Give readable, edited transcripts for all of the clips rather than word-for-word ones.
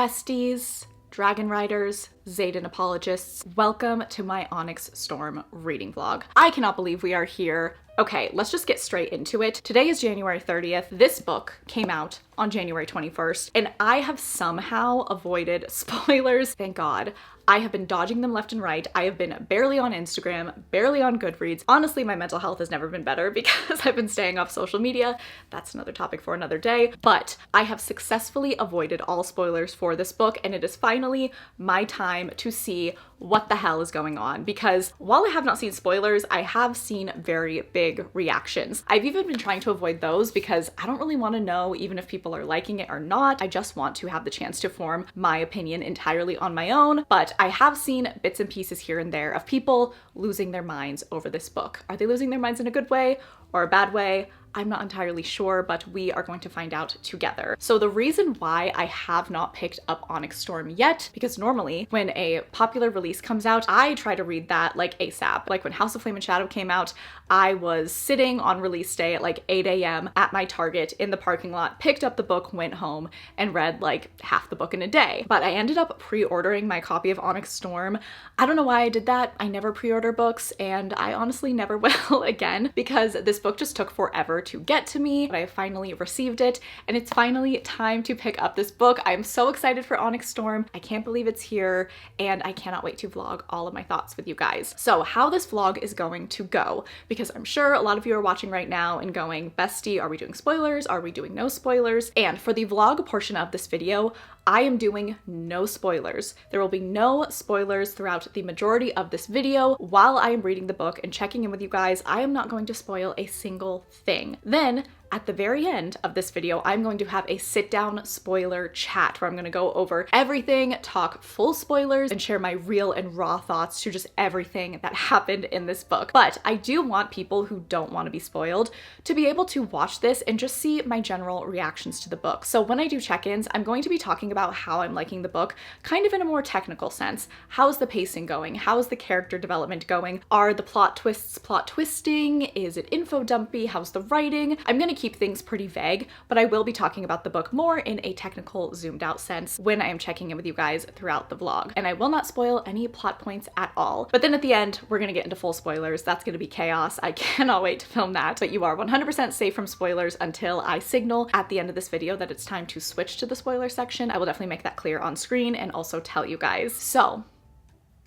Besties, Dragon Riders, Xaden apologists, welcome to my ONYX STORM reading vlog. I cannot believe we are here. Okay, let's just get straight into it. Today is January 30th. This book came out on January 21st, and I have somehow avoided spoilers. Thank God. I have been dodging them left and right. I have been barely on Instagram, barely on Goodreads. Honestly, my mental health has never been better because I've been staying off social media. That's another topic for another day. But I have successfully avoided all spoilers for this book, and it is finally my time to see what the hell is going on. Because while I have not seen spoilers, I have seen very big reactions. I've even been trying to avoid those because I don't really want to know even if people are liking it or not. I just want to have the chance to form my opinion entirely on my own. But I have seen bits and pieces here and there of people losing their minds over this book. Are they losing their minds in a good way or a bad way? I'm not entirely sure, but we are going to find out together. So the reason why I have not picked up ONYX STORM yet, because normally when a popular release comes out, I try to read that like ASAP. Like when House of Flame and Shadow came out, I was sitting on release day at like 8 a.m. at my Target in the parking lot, picked up the book, went home, and read like half the book in a day. But I ended up pre-ordering my copy of ONYX STORM. I don't know why I did that. I never pre-order books, and I honestly never will again, because this book just took forever to get to me, but I finally received it, and it's finally time to pick up this book. I'm so excited for ONYX STORM. I can't believe it's here, and I cannot wait to vlog all of my thoughts with you guys. So how this vlog is going to go, because I'm sure a lot of you are watching right now and going, Bestie, are we doing spoilers? Are we doing no spoilers? And for the vlog portion of this video, I am doing no spoilers. There will be no spoilers throughout the majority of this video. While I am reading the book and checking in with you guys, I am not going to spoil a single thing. Then, at the very end of this video, I'm going to have a sit-down spoiler chat where I'm going to go over everything, talk full spoilers, and share my real and raw thoughts to just everything that happened in this book. But I do want people who don't want to be spoiled to be able to watch this and just see my general reactions to the book. So when I do check-ins, I'm going to be talking about how I'm liking the book, kind of in a more technical sense. How's the pacing going? How's the character development going? Are the plot twists plot twisting? Is it info dumpy? How's the writing? I'm going to keep things pretty vague, but I will be talking about the book more in a technical, zoomed out sense when I am checking in with you guys throughout the vlog. And I will not spoil any plot points at all. But then at the end, we're gonna get into full spoilers. That's gonna be chaos. I cannot wait to film that. But you are 100% safe from spoilers until I signal at the end of this video that it's time to switch to the spoiler section. I will definitely make that clear on screen and also tell you guys. So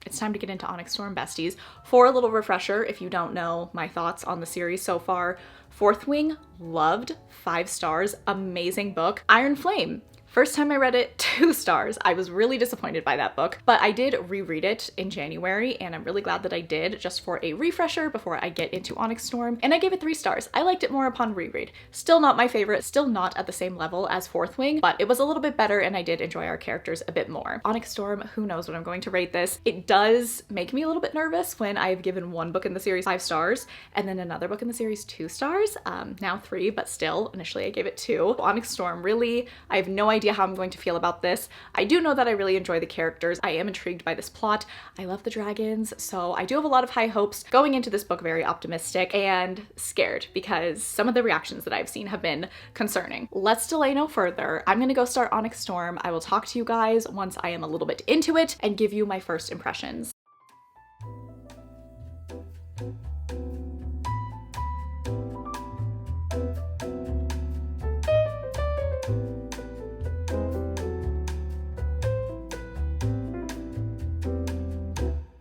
it's time to get into ONYX STORM, besties. For a little refresher, if you don't know my thoughts on the series so far, Fourth Wing, loved, 5 stars, amazing book. Iron Flame, first time I read it, 2 stars. I was really disappointed by that book, but I did reread it in January, and I'm really glad that I did, just for a refresher before I get into ONYX STORM, and I gave it 3 stars. I liked it more upon reread. Still not my favorite, still not at the same level as Fourth Wing, but it was a little bit better, and I did enjoy our characters a bit more. ONYX STORM, who knows what I'm going to rate this. It does make me a little bit nervous when I've given one book in the series 5 stars, and then another book in the series 2 stars, now 3, but still, initially I gave it 2. ONYX STORM, really, I have no idea how I'm going to feel about this. I do know that I really enjoy the characters. I am intrigued by this plot. I love the dragons, so I do have a lot of high hopes. Going into this book very optimistic and scared because some of the reactions that I've seen have been concerning. Let's delay no further. I'm gonna go start ONYX STORM. I will talk to you guys once I am a little bit into it and give you my first impressions.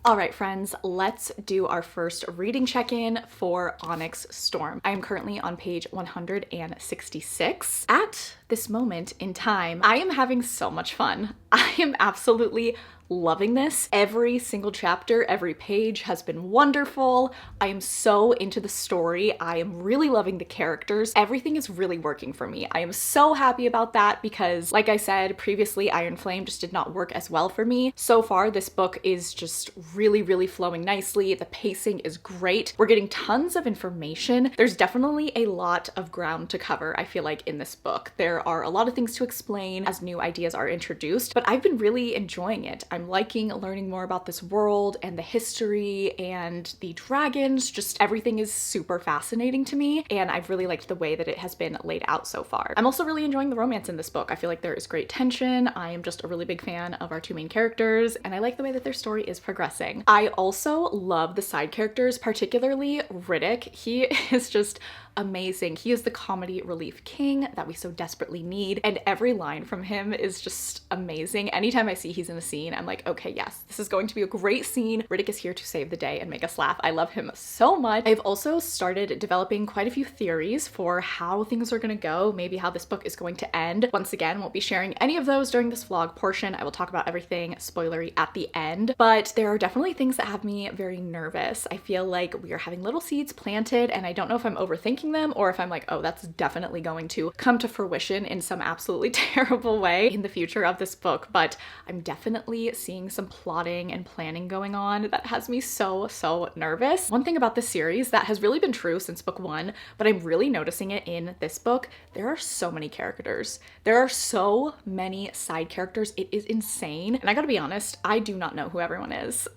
All right, friends, let's do our first reading check-in for ONYX STORM. I am currently on page 166. At this moment in time, I am having so much fun. I am absolutely loving this. Every single chapter, every page has been wonderful. I am so into the story. I am really loving the characters. Everything is really working for me. I am so happy about that because, like I said previously, Iron Flame just did not work as well for me. So far, this book is just really, really flowing nicely. The pacing is great. We're getting tons of information. There's definitely a lot of ground to cover, I feel like, in this book. There are a lot of things to explain as new ideas are introduced, but but I've been really enjoying it. I'm liking learning more about this world and the history and the dragons. Just everything is super fascinating to me, and I've really liked the way that it has been laid out so far. I'm also really enjoying the romance in this book. I feel like there is great tension. I am just a really big fan of our two main characters, and I like the way that their story is progressing. I also love the side characters, particularly Riddick. He is just amazing. He is the comedy relief king that we so desperately need, and every line from him is just amazing. Anytime I see he's in a scene, I'm like, okay, yes, this is going to be a great scene. Riddick is here to save the day and make us laugh. I love him so much. I've also started developing quite a few theories for how things are gonna go, maybe how this book is going to end. Once again, won't be sharing any of those during this vlog portion. I will talk about everything spoilery at the end, but there are definitely things that have me very nervous. I feel like we are having little seeds planted, and I don't know if I'm overthinking them or if I'm like, oh, that's definitely going to come to fruition in some absolutely terrible way in the future of this book. But I'm definitely seeing some plotting and planning going on that has me so nervous. One thing about this series that has really been true since book one, but I'm really noticing it in this book, there are so many characters. There are so many side characters. It is insane. And I gotta be honest, I do not know who everyone is.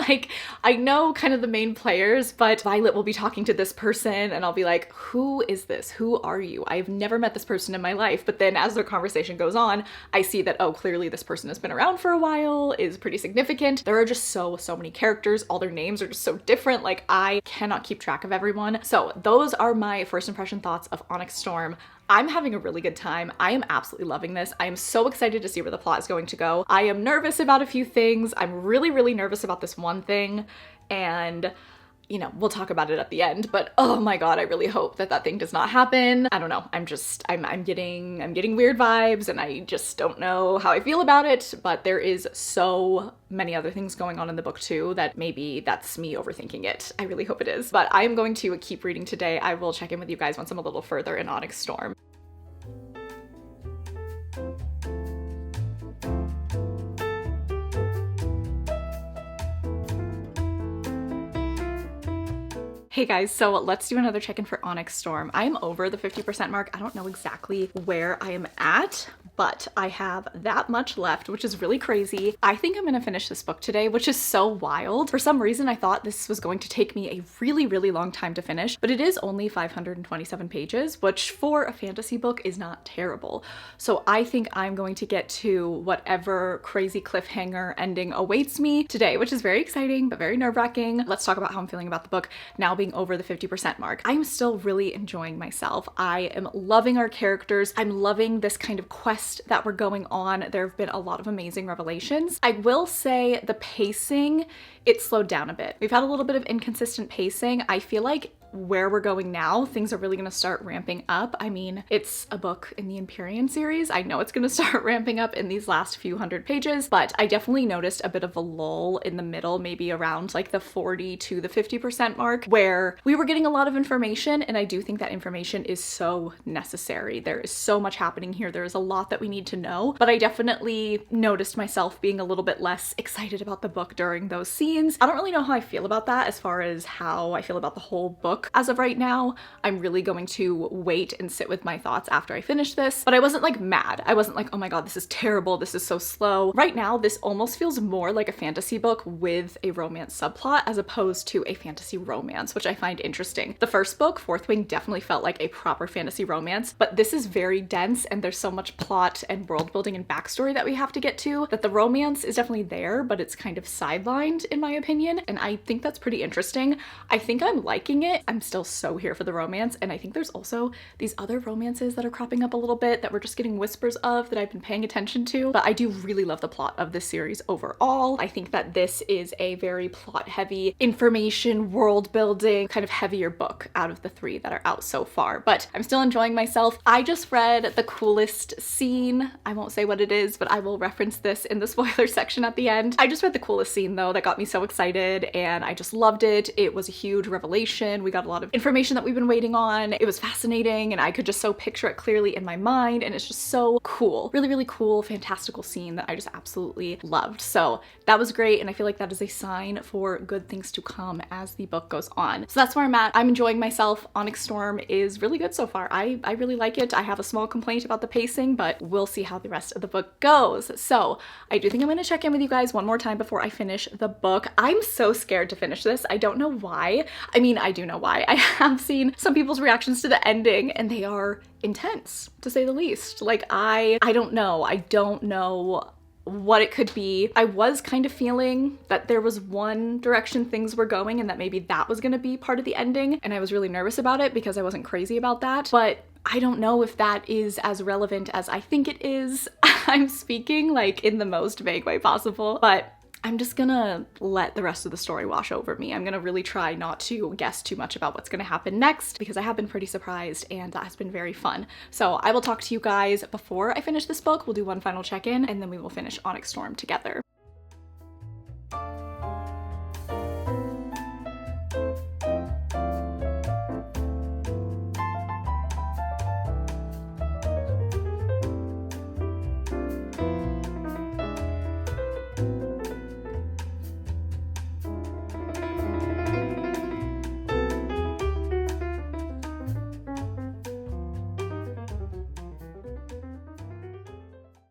Like, I know kind of the main players, but Violet will be talking to this person and I'll be like, who is this? Who are you? I've never met this person in my life. But then as their conversation goes on, I see that, oh, clearly this person has been around for a while, is pretty significant. There are just so many characters. All their names are just so different. Like, I cannot keep track of everyone. So those are my first impression thoughts of ONYX STORM. I'm having a really good time. I am absolutely loving this. I am so excited to see where the plot is going to go. I am nervous about a few things. I'm really nervous about this one thing, and you know, we'll talk about it at the end, but oh my god, I really hope that that thing does not happen. I don't know. I'm getting weird vibes, and I just don't know how I feel about it, but there is so many other things going on in the book too that maybe that's me overthinking it. I really hope it is, but I am going to keep reading today. I will check in with you guys once I'm a little further in ONYX STORM. Hey guys, so let's do another check-in for ONYX STORM. I am over the 50% mark. I don't know exactly where I am at, but I have that much left, which is really crazy. I think I'm gonna finish this book today, which is so wild. For some reason, I thought this was going to take me a really long time to finish, but it is only 527 pages, which for a fantasy book is not terrible. So I think I'm going to get to whatever crazy cliffhanger ending awaits me today, which is very exciting, but very nerve-wracking. Let's talk about how I'm feeling about the book now being over the 50% mark. I'm still really enjoying myself. I am loving our characters. I'm loving this kind of quest that we're going on. There have been a lot of amazing revelations. I will say the pacing, it slowed down a bit. We've had a little bit of inconsistent pacing. I feel like where we're going now, things are really gonna start ramping up. I mean, it's a book in the Empyrean series. I know it's gonna start ramping up in these last few hundred pages, but I definitely noticed a bit of a lull in the middle, maybe around like the 40 to the 50% mark, where we were getting a lot of information, and I do think that information is so necessary. There is so much happening here. There is a lot that we need to know, but I definitely noticed myself being a little bit less excited about the book during those scenes. I don't really know how I feel about that as far as how I feel about the whole book as of right now. I'm really going to wait and sit with my thoughts after I finish this, but I wasn't like mad. I wasn't like, oh my god, this is terrible, this is so slow. Right now, this almost feels more like a fantasy book with a romance subplot as opposed to a fantasy romance, which I find interesting. The first book, Fourth Wing, definitely felt like a proper fantasy romance, but this is very dense and there's so much plot and world building and backstory that we have to get to that the romance is definitely there, but it's kind of sidelined in my opinion, and I think that's pretty interesting. I think I'm liking it. I'm still so here for the romance, and I think there's also these other romances that are cropping up a little bit that we're just getting whispers of that I've been paying attention to, but I do really love the plot of this series overall. I think that this is a very plot heavy, information world building, kind of heavier book out of the three that are out so far, but I'm still enjoying myself. I just read the coolest scene. I won't say what it is, but I will reference this in the spoiler section at the end. I just read the coolest scene though that got me so excited, and I just loved it. It was a huge revelation. We got got a lot of information that we've been waiting on. It was fascinating and I could just so picture it clearly in my mind, and it's just so cool. Really, really cool, fantastical scene that I just absolutely loved. So that was great, and I feel like that is a sign for good things to come as the book goes on. So that's where I'm at. I'm enjoying myself. ONYX Storm is really good so far. I really like it. I have a small complaint about the pacing, but we'll see how the rest of the book goes. So I do think I'm gonna check in with you guys one more time before I finish the book. I'm so scared to finish this. I don't know why. I mean, I do know why. I have seen some people's reactions to the ending and they are intense, to say the least. Like, I don't know. I don't know what it could be. I was kind of feeling that there was one direction things were going and that maybe that was gonna be part of the ending, and I was really nervous about it because I wasn't crazy about that. But I don't know if that is as relevant as I think it is. I'm speaking like in the most vague way possible, but I'm just gonna let the rest of the story wash over me. I'm gonna really try not to guess too much about what's gonna happen next because I have been pretty surprised and that has been very fun. So I will talk to you guys before I finish this book. We'll do one final check-in and then we will finish ONYX Storm together.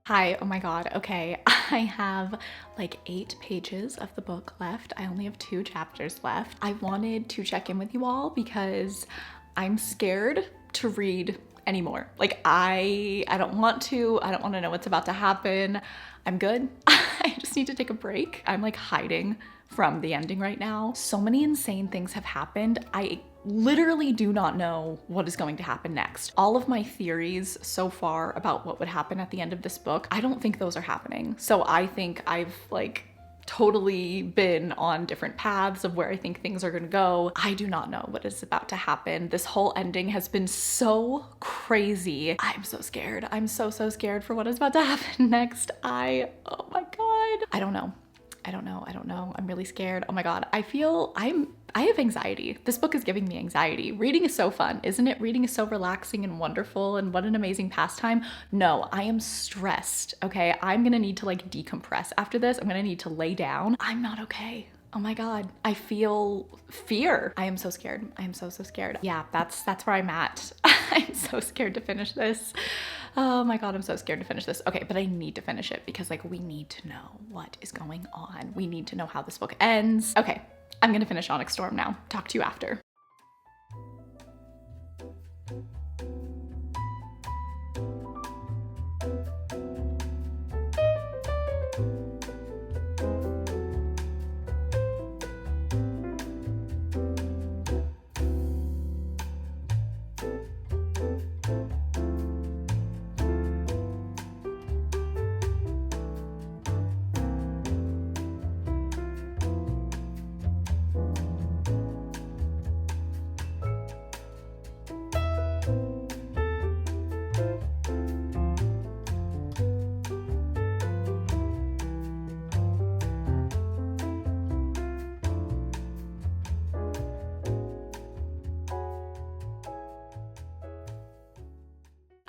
Hi, oh my god, okay. I have like 8 pages of the book left. I only have 2 chapters left. I wanted to check in with you all because I'm scared to read anymore. Like I don't want to know what's about to happen. I'm good. I just need to take a break. I'm like hiding from the ending right now. So many insane things have happened. I literally do not know what is going to happen next. All of my theories so far about what would happen at the end of this book, I don't think those are happening. So I think I've like totally been on different paths of where I think things are gonna go. I do not know what is about to happen. This whole ending has been so crazy. I'm so scared. I'm so scared for what is about to happen next. Oh my god. I don't know. I'm really scared. Oh my god. I have anxiety. This book is giving me anxiety. Reading is so fun, isn't it? Reading is so relaxing and wonderful and what an amazing pastime. No, I am stressed, okay? I'm gonna need to like decompress after this. I'm gonna need to lay down. I'm not okay. Oh my god. I feel fear. I am so scared. I am so scared. Yeah, that's where I'm at. I'm so scared to finish this. Oh my god, I'm so scared to finish this. Okay, but I need to finish it because like we need to know what is going on. We need to know how this book ends. Okay, I'm gonna finish ONYX Storm now. Talk to you after.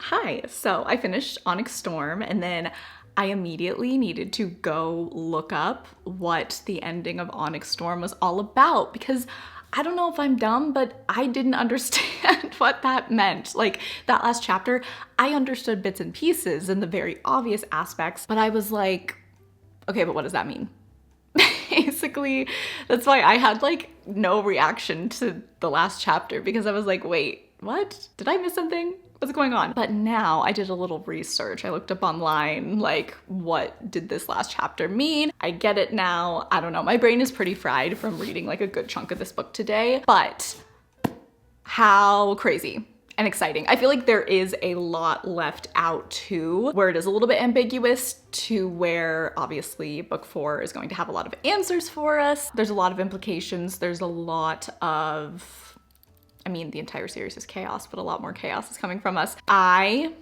Hi, so I finished ONYX Storm and then I immediately needed to go look up what the ending of ONYX Storm was all about because I don't know if I'm dumb, but I didn't understand what that meant. Like that last chapter, I understood bits and pieces and the very obvious aspects, but I was like, okay, but what does that mean? Basically, that's why I had like no reaction to the last chapter because I was like, wait, what? Did I miss something? What's going on? But now I did a little research. I looked up online, like, what did this last chapter mean? I get it now. I don't know. My brain is pretty fried from reading like a good chunk of this book today, but how crazy and exciting. I feel like there is a lot left out too, where it is a little bit ambiguous to where obviously book 4 is going to have a lot of answers for us. There's a lot of implications. There's a lot of, I mean, the entire series is chaos, but a lot more chaos is coming from us. I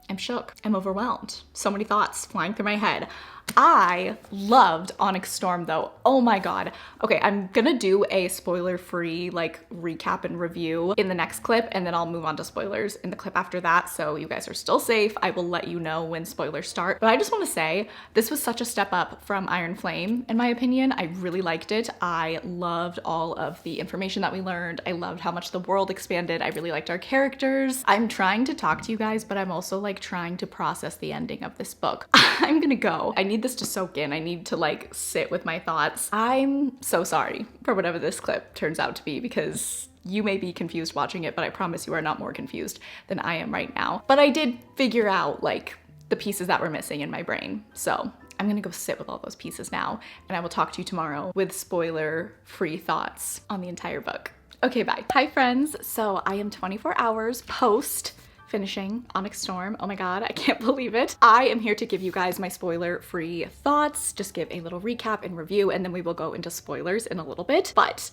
am shook. I'm overwhelmed. So many thoughts flying through my head. I loved ONYX STORM though. Oh my god. Okay, I'm gonna do a spoiler-free like recap and review in the next clip, and then I'll move on to spoilers in the clip after that, so you guys are still safe. I will let you know when spoilers start. But I just want to say, this was such a step up from Iron Flame, in my opinion. I really liked it. I loved all of the information that we learned. I loved how much the world expanded. I really liked our characters. I'm trying to talk to you guys, but I'm also like trying to process the ending of this book. I'm gonna go. I need this to soak in. I need to like sit with my thoughts. I'm so sorry for whatever this clip turns out to be, because you may be confused watching it, but I promise you are not more confused than I am right now. But I did figure out like the pieces that were missing in my brain. So I'm gonna go sit with all those pieces now, and I will talk to you tomorrow with spoiler-free thoughts on the entire book. Okay, bye. Hi friends. So I am 24 hours post finishing ONYX STORM. Oh my god, I can't believe it. I am here to give you guys my spoiler-free thoughts, just give a little recap and review, and then we will go into spoilers in a little bit. But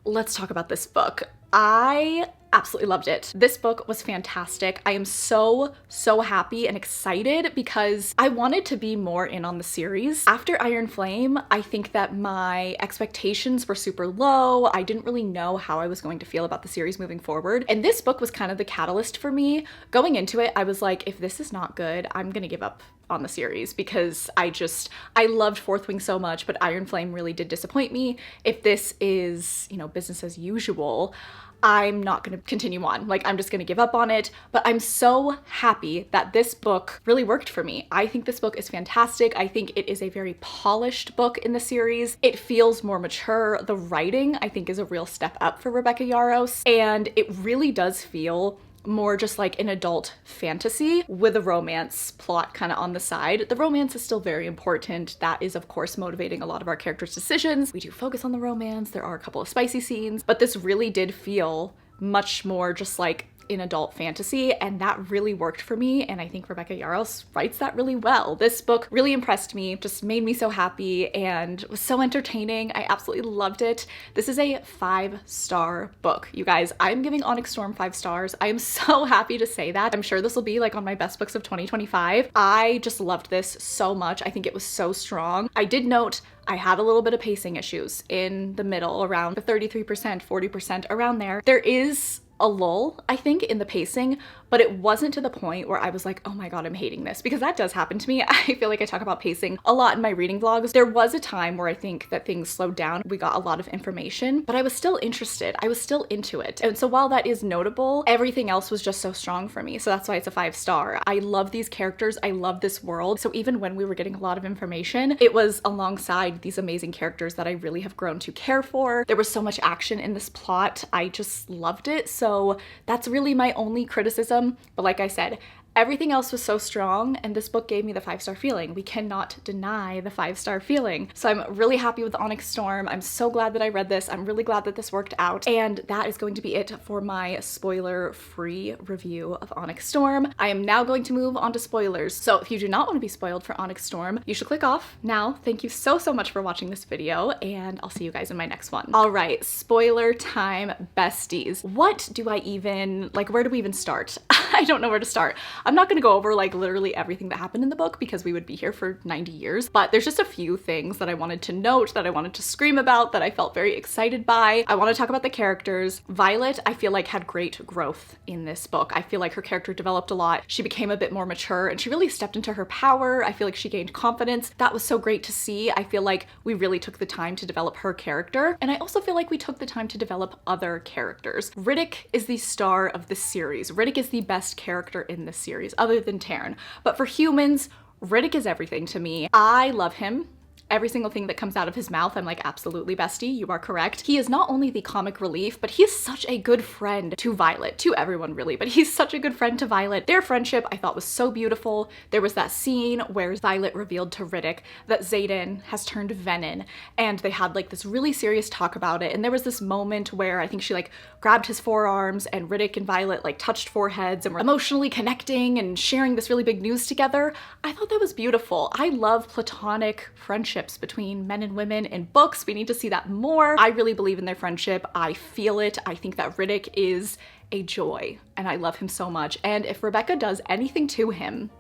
let's talk about this book. I absolutely loved it. This book was fantastic. I am so happy and excited because I wanted to be more in on the series. After Iron Flame, I think that my expectations were super low. I didn't really know how I was going to feel about the series moving forward. And this book was kind of the catalyst for me. Going into it, I was like, if this is not good, I'm gonna give up on the series, because I loved Fourth Wing so much, but Iron Flame really did disappoint me. If this is, you know, business as usual, I'm not gonna continue on. Like, I'm just gonna give up on it. But I'm so happy that this book really worked for me. I think this book is fantastic. I think it is a very polished book in the series. It feels more mature. The writing, I think, is a real step up for Rebecca Yarros, and it really does feel more just like an adult fantasy with a romance plot kind of on the side. The romance is still very important. That is, of course, motivating a lot of our characters' decisions. We do focus on the romance. There are a couple of spicy scenes, but this really did feel much more just like in adult fantasy, and that really worked for me, and I think Rebecca Yarros writes that really well. This book really impressed me, just made me so happy, and was so entertaining. I absolutely loved it. This is a 5-star book. You guys, I'm giving ONYX STORM 5 stars. I am so happy to say that. I'm sure this will be like on my best books of 2025. I just loved this so much. I think it was so strong. I did note I had a little bit of pacing issues in the middle, around the 33%, 40%, around there. There is a lull, I think, in the pacing, but it wasn't to the point where I was like, oh my god, I'm hating this, because that does happen to me. I feel like I talk about pacing a lot in my reading vlogs. There was a time where I think that things slowed down. We got a lot of information, but I was still interested. I was still into it. And so while that is notable, everything else was just so strong for me. So that's why it's a 5-star. I love these characters. I love this world. So even when we were getting a lot of information, it was alongside these amazing characters that I really have grown to care for. There was so much action in this plot. I just loved it. So that's really my only criticism. But like I said, everything else was so strong, and this book gave me the 5-star feeling. We cannot deny the 5-star feeling. So I'm really happy with ONYX STORM. I'm so glad that I read this. I'm really glad that this worked out. And that is going to be it for my spoiler-free review of ONYX STORM. I am now going to move on to spoilers. So if you do not want to be spoiled for ONYX STORM, you should click off now. Thank you so much for watching this video, and I'll see you guys in my next one. All right, spoiler time, besties. What do I even, like, where do we even start? I don't know where to start. I'm not gonna go over like literally everything that happened in the book, because we would be here for 90 years, but there's just a few things that I wanted to note, that I wanted to scream about, that I felt very excited by. I want to talk about the characters. Violet, I feel like, had great growth in this book. I feel like her character developed a lot. She became a bit more mature, and she really stepped into her power. I feel like she gained confidence. That was so great to see. I feel like we really took the time to develop her character, and I also feel like we took the time to develop other characters. Riddick is the star of the series. Riddick is the best character in this series, other than Taryn. But for humans, Riddick is everything to me. I love him. Every single thing that comes out of his mouth, I'm like, absolutely, bestie, you are correct. He is not only the comic relief, but he is such a good friend to Violet, to everyone really, but he's such a good friend to Violet. Their friendship, I thought, was so beautiful. There was that scene where Violet revealed to Riddick that Xaden has turned Venin, and they had like this really serious talk about it. And there was this moment where I think she like grabbed his forearms, and Riddick and Violet like touched foreheads and were emotionally connecting and sharing this really big news together. I thought that was beautiful. I love platonic friendships between men and women in books. We need to see that more. I really believe in their friendship. I feel it. I think that Riddick is a joy, and I love him so much. And if Rebecca does anything to him,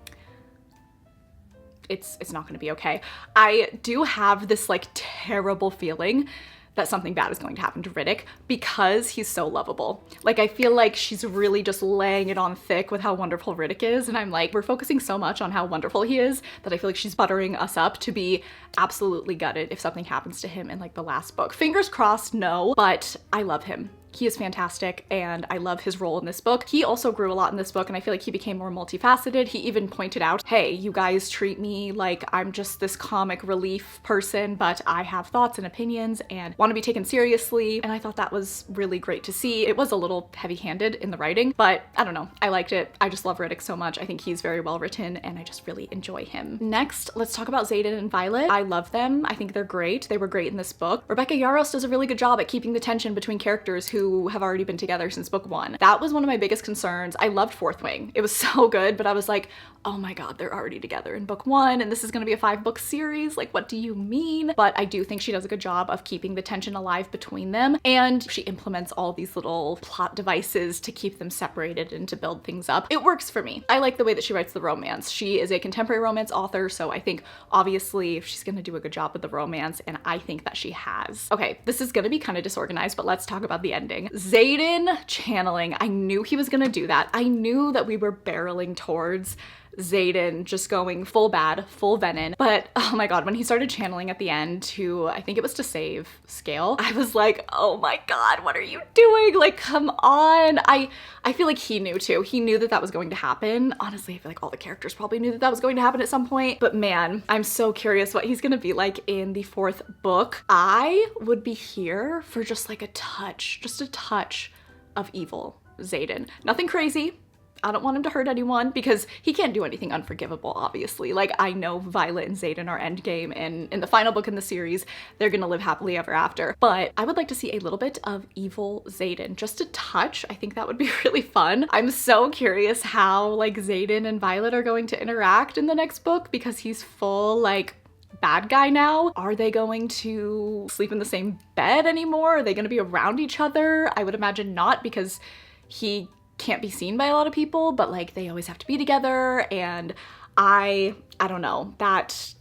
it's not gonna be okay. I do have this like terrible feeling that something bad is going to happen to Riddick because he's so lovable. Like, I feel like she's really just laying it on thick with how wonderful Riddick is, and I'm like, we're focusing so much on how wonderful he is that I feel like she's buttering us up to be absolutely gutted if something happens to him in like the last book. Fingers crossed, no, but I love him. He is fantastic, and I love his role in this book. He also grew a lot in this book, and I feel like he became more multifaceted. He even pointed out, hey, you guys treat me like I'm just this comic relief person, but I have thoughts and opinions and want to be taken seriously, and I thought that was really great to see. It was a little heavy-handed in the writing, but I don't know. I liked it. I just love Riddick so much. I think he's very well written, and I just really enjoy him. Next, let's talk about Xaden and Violet. I love them. I think they're great. They were great in this book. Rebecca Yarros does a really good job at keeping the tension between characters who have already been together since book 1. That was one of my biggest concerns. I loved Fourth Wing. It was so good, but I was like, oh my god, they're already together in book 1, and this is gonna be a 5-book series. Like, what do you mean? But I do think she does a good job of keeping the tension alive between them, and she implements all these little plot devices to keep them separated and to build things up. It works for me. I like the way that she writes the romance. She is a contemporary romance author, so I think obviously she's gonna do a good job with the romance, and I think that she has. Okay, this is gonna be kind of disorganized, but let's talk about the ending. Xaden channeling, I knew he was gonna do that. I knew that we were barreling towards Xaden just going full bad, full venom. But oh my god, when he started channeling at the end to, I think it was to save Scale, I was like, oh my god, what are you doing? Like, come on. I feel like he knew too. He knew that that was going to happen. Honestly, I feel like all the characters probably knew that that was going to happen at some point. But man, I'm so curious what he's gonna be like in the 4th book. I would be here for just like just a touch of evil Xaden. Nothing crazy. I don't want him to hurt anyone because he can't do anything unforgivable, obviously. Like, I know Violet and Xaden are endgame, and in the final book in the series, they're gonna live happily ever after. But I would like to see a little bit of evil Xaden, just a touch. I think that would be really fun. I'm so curious how like Xaden and Violet are going to interact in the next book because he's full like bad guy now. Are they going to sleep in the same bed anymore? Are they going to be around each other? I would imagine not, because he can't be seen by a lot of people, but like they always have to be together, and I don't know, that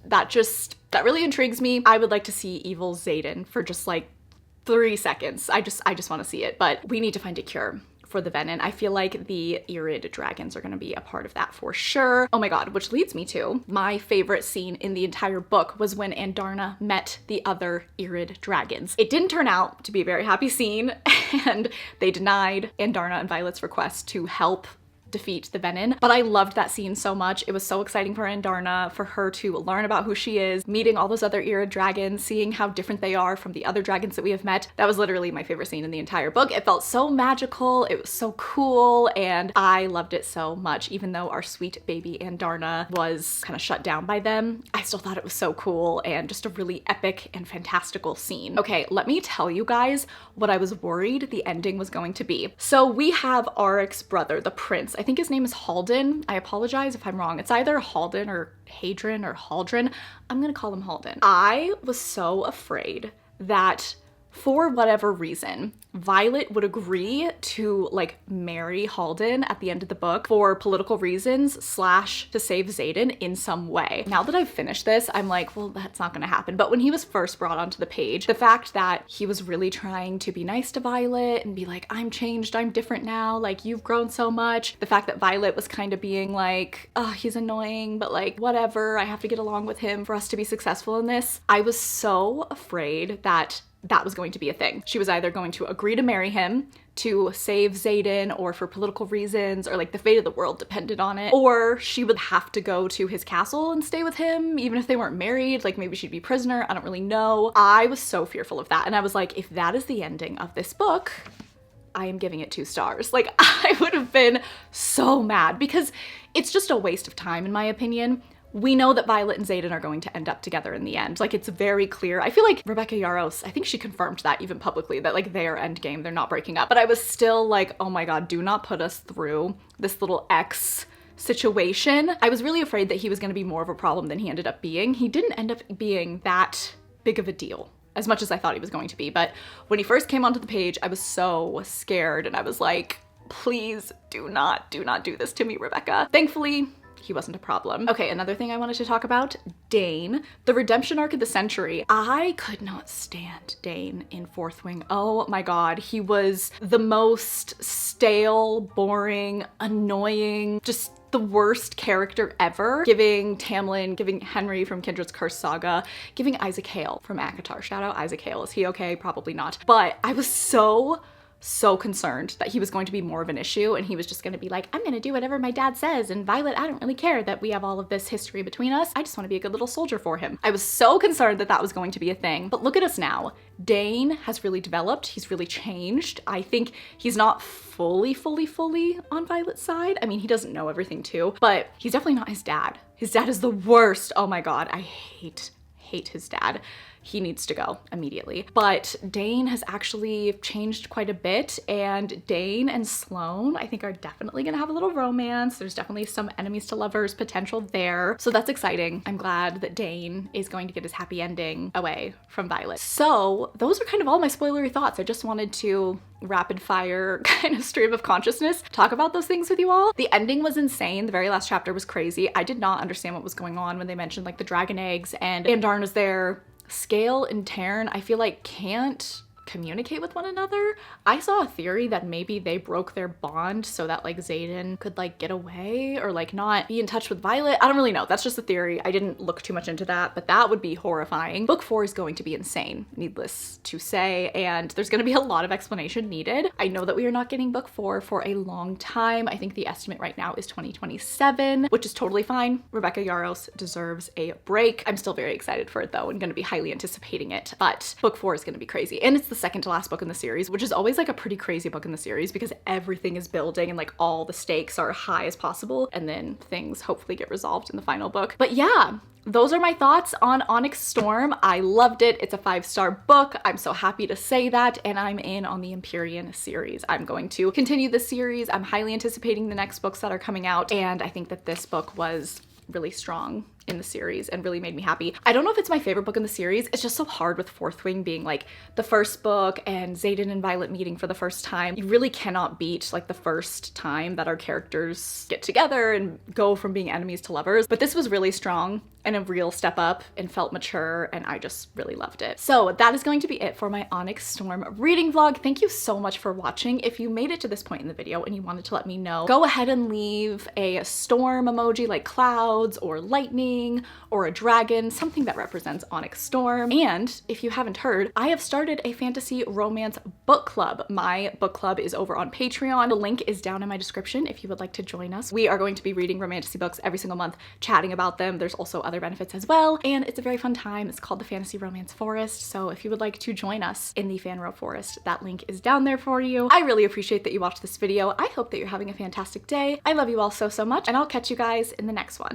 really intrigues me. I would like to see evil Xaden for just like 3 seconds. I just want to see it, but we need to find a cure for the venom. I feel like the Irid dragons are going to be a part of that for sure. Oh my god, which leads me to my favorite scene in the entire book was when Andarna met the other Irid dragons. It didn't turn out to be a very happy scene, and they denied Andarna and Violet's request to help defeat the venom, but I loved that scene so much. It was so exciting for Andarna, for her to learn about who she is, meeting all those other Irid dragons, seeing how different they are from the other dragons that we have met. That was literally my favorite scene in the entire book. It felt so magical, it was so cool, and I loved it so much. Even though our sweet baby Andarna was kind of shut down by them, I still thought it was so cool and just a really epic and fantastical scene. Okay, let me tell you guys what I was worried the ending was going to be. So we have Auric's brother, the prince. I think his name is Halden. I apologize if I'm wrong. It's either Halden or Hadron or Haldren. I'm gonna call him Halden. I was so afraid that for whatever reason, Violet would agree to like marry Halden at the end of the book for political reasons / to save Xaden in some way. Now that I've finished this, I'm like, well, that's not gonna happen. But when he was first brought onto the page, the fact that he was really trying to be nice to Violet and be like, I'm changed, I'm different now, like you've grown so much. The fact that Violet was kind of being like, oh, he's annoying, but like whatever, I have to get along with him for us to be successful in this. I was so afraid that that was going to be a thing. She was either going to agree to marry him to save Xaden or for political reasons, or like the fate of the world depended on it, or she would have to go to his castle and stay with him even if they weren't married. Like maybe she'd be prisoner, I don't really know. I was so fearful of that, and I was like, if that is the ending of this book, I am giving it 2 stars. Like I would have been so mad because it's just a waste of time in my opinion. We know that Violet and Xaden are going to end up together in the end. Like it's very clear. I feel like Rebecca Yarros, I think she confirmed that even publicly, that like they are endgame, they're not breaking up. But I was still like, oh my god, do not put us through this little X situation. I was really afraid that he was gonna be more of a problem than he ended up being. He didn't end up being that big of a deal as much as I thought he was going to be. But when he first came onto the page, I was so scared and I was like, please do not do this to me, Rebecca. Thankfully, he wasn't a problem. Okay, another thing I wanted to talk about, Dane, the redemption arc of the century. I could not stand Dane in Fourth Wing. Oh my god, he was the most stale, boring, annoying, just the worst character ever. Giving Tamlin, giving Henry from Kindred's Curse Saga, giving Isaac Hale from ACOTAR. Shout out Isaac Hale. Is he okay? Probably not. But I was so concerned that he was going to be more of an issue and he was just going to be like, I'm going to do whatever my dad says, and Violet, I don't really care that we have all of this history between us. I just want to be a good little soldier for him. I was so concerned that that was going to be a thing. But look at us now. Dane has really developed. He's really changed. I think he's not fully on Violet's side. I mean, he doesn't know everything too, but he's definitely not his dad. His dad is the worst. Oh my god, I hate his dad. He needs to go immediately. But Dane has actually changed quite a bit, and Dane and Sloane, I think, are definitely gonna have a little romance. There's definitely some enemies to lovers potential there. So that's exciting. I'm glad that Dane is going to get his happy ending away from Violet. So those are kind of all my spoilery thoughts. I just wanted to rapid fire kind of stream of consciousness talk about those things with you all. The ending was insane. The very last chapter was crazy. I did not understand what was going on when they mentioned like the dragon eggs and Andarn is there. Scale and Tarn, I feel like can't communicate with one another. I saw a theory that maybe they broke their bond so that like Xaden could like get away or like not be in touch with Violet. I don't really know. That's just a theory. I didn't look too much into that, but that would be horrifying. Book 4 is going to be insane, needless to say, and there's going to be a lot of explanation needed. I know that we are not getting book 4 for a long time. I think the estimate right now is 2027, which is totally fine. Rebecca Yarros deserves a break. I'm still very excited for it though and going to be highly anticipating it, but book 4 is going to be crazy. And it's the second to last book in the series, which is always like a pretty crazy book in the series because everything is building and like all the stakes are high as possible, and then things hopefully get resolved in the final book. But yeah, those are my thoughts on ONYX Storm. I loved it. It's a 5-star book. I'm so happy to say that, and I'm in on the Empyrean series. I'm going to continue the series. I'm highly anticipating the next books that are coming out, and I think that this book was really strong in the series and really made me happy. I don't know if it's my favorite book in the series. It's just so hard with Fourth Wing being like the first book and Xaden and Violet meeting for the first time. You really cannot beat like the first time that our characters get together and go from being enemies to lovers. But this was really strong and a real step up and felt mature, and I just really loved it. So that is going to be it for my ONYX Storm reading vlog. Thank you so much for watching. If you made it to this point in the video and you wanted to let me know, go ahead and leave a storm emoji like clouds or lightning or a dragon, something that represents ONYX Storm. And if you haven't heard, I have started a fantasy romance book club. My book club is over on Patreon. The link is down in my description if you would like to join us. We are going to be reading romantasy books every single month, chatting about them. There's also other benefits as well, and it's a very fun time. It's called the Fantasy Romance Forest. So if you would like to join us in the Fanro Forest, that link is down there for you. I really appreciate that you watched this video. I hope that you're having a fantastic day. I love you all so much, and I'll catch you guys in the next one.